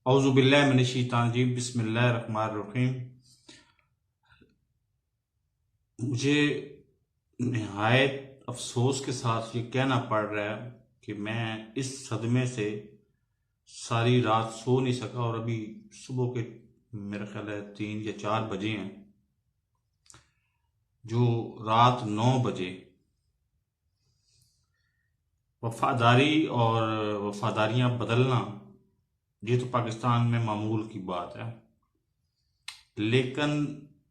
औज़ुबिल्लाहि मिनश्शैतानिर्रजीम बिस्मिल्लाहिर्रहमानिर्रहीम। मुझे निहायत अफसोस के साथ ये कहना पड़ रहा है कि मैं इस सदमे से सारी रात सो नहीं सका और अभी सुबह के मेरा ख्याल है 3 या 4 बजे हैं। जो रात 9 बजे वफादारी और वफादारियां बदलना, ये तो पाकिस्तान में मामूल की बात है, लेकिन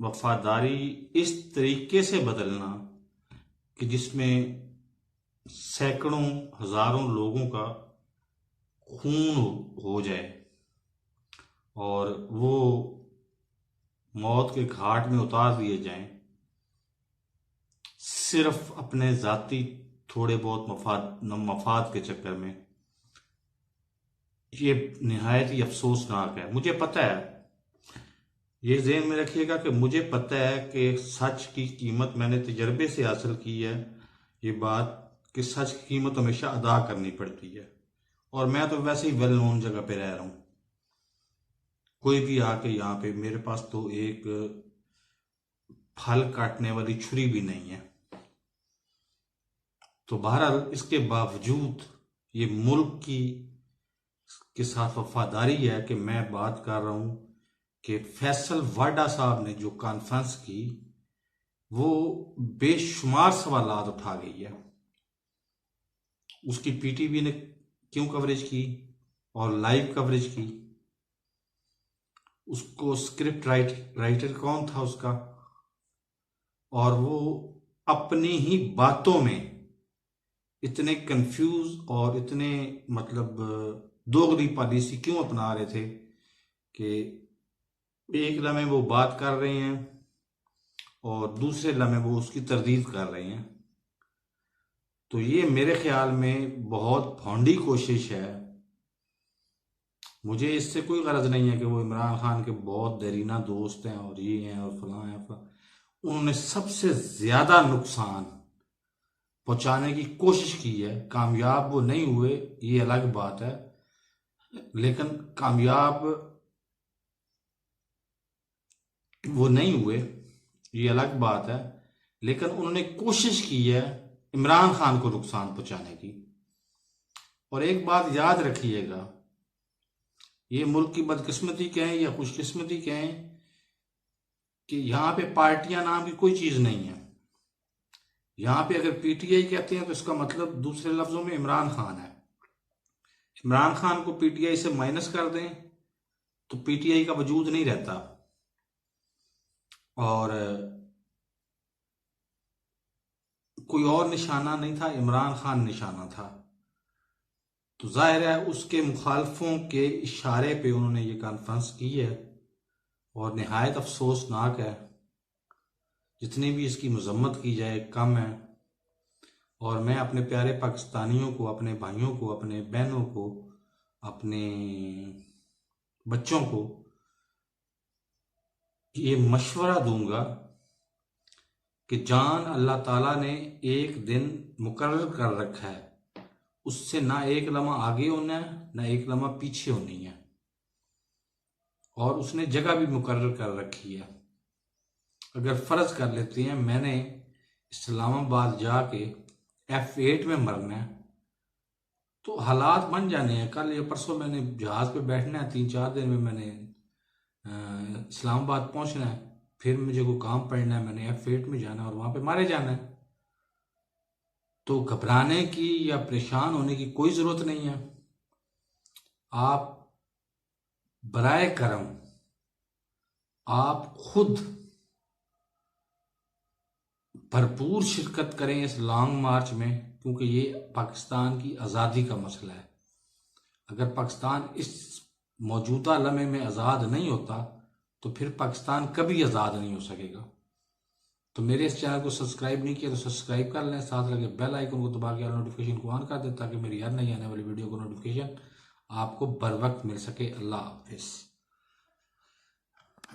वफादारी इस तरीके से बदलना कि जिसमें सैकड़ों हजारों लोगों का खून हो जाए और वो मौत के घाट में उतार दिए जाएं, सिर्फ अपने जाती थोड़े बहुत मफाद के चक्कर में, ये निहायत ही अफसोसनाक है। मुझे पता है, ये ज़हन में रखिएगा कि मुझे पता है कि सच की कीमत मैंने तजर्बे से हासिल की है। ये बात कि सच की कीमत हमेशा अदा करनी पड़ती है, और मैं तो वैसे ही वेल नोन जगह पे रह रहा हूँ। कोई भी आके यहाँ पे, मेरे पास तो एक फल काटने वाली छुरी भी नहीं है। तो बहरहाल इसके बावजूद ये मुल्क की के साथ वफादारी है कि मैं बात कर रहा हूँ कि फैसल वाडा साहब ने जो कॉन्फ्रेंस की, वो बेशुमार सवालात उठा गई है। उसकी पीटीवी ने क्यों कवरेज की और लाइव कवरेज की? उसको स्क्रिप्ट राइटर कौन था उसका? और वो अपनी ही बातों में इतने कंफ्यूज और इतने मतलब दोगली पॉलिसी क्यों अपना रहे थे कि एक लम्हे वो बात कर रहे हैं और दूसरे लम्हे वो उसकी तरदीद कर रहे हैं। तो ये मेरे ख्याल में बहुत भौंडी कोशिश है। मुझे इससे कोई गरज नहीं है कि वो इमरान खान के बहुत देरीना दोस्त हैं और ये हैं और फलां हैं उन्होंने सबसे ज्यादा नुकसान पहुंचाने की कोशिश की है। कामयाब वो नहीं हुए, ये अलग बात है, लेकिन कामयाब वो नहीं हुए, ये अलग बात है, लेकिन उन्होंने कोशिश की है इमरान खान को नुकसान पहुंचाने की। और एक बात याद रखिएगा, ये मुल्क की बदकिस्मती कहें या खुशकिस्मती कहें कि यहाँ पे पार्टियां नाम की कोई चीज नहीं है। यहाँ पे अगर पीटीआई कहते हैं तो इसका मतलब दूसरे लफ्जों में इमरान खान है। इमरान खान को पीटीआई से माइनस कर दें तो पीटीआई का वजूद नहीं रहता, और कोई और निशाना नहीं था, इमरान खान निशाना था। तो जाहिर है उसके मुखालफों के इशारे पे उन्होंने ये कॉन्फ्रेंस की है, और निहायत अफसोसनाक है। जितनी भी इसकी मजम्मत की जाए कम है। और मैं अपने प्यारे पाकिस्तानियों को, अपने भाइयों को, अपने बहनों को, अपने बच्चों को ये मशवरा दूंगा कि जान अल्लाह ताला ने एक दिन मुकर्रर कर रखा है, उससे ना एक लम्हा आगे होना है ना एक लम्हा पीछे होनी है, और उसने जगह भी मुकर्रर कर रखी है। अगर फर्ज कर लेते हैं मैंने इस्लामाबाद जाके F8 में मरना है, तो हालात बन जाने हैं। कल या परसों मैंने जहाज पे बैठना है, 3-4 दिन में मैंने इस्लामाबाद पहुंचना है, फिर मुझे कोई काम पड़ना है, मैंने F8 में जाना है और वहां पे मारे जाना है। तो घबराने की या परेशान होने की कोई जरूरत नहीं है। आप बराए करम आप खुद भरपूर शिरकत करें इस लॉन्ग मार्च में, क्योंकि ये पाकिस्तान की आज़ादी का मसला है। अगर पाकिस्तान इस मौजूदा लम्हे में आज़ाद नहीं होता तो फिर पाकिस्तान कभी आज़ाद नहीं हो सकेगा। तो मेरे इस चैनल को सब्सक्राइब नहीं किया तो सब्सक्राइब कर लें, साथ लगे बेल आइकन को दबा के नोटिफिकेशन को ऑन कर दें, ताकि मेरी हर नई आने वाली वीडियो को नोटिफिकेशन आपको बर वक्त मिल सके। अल्लाह हाफिज़।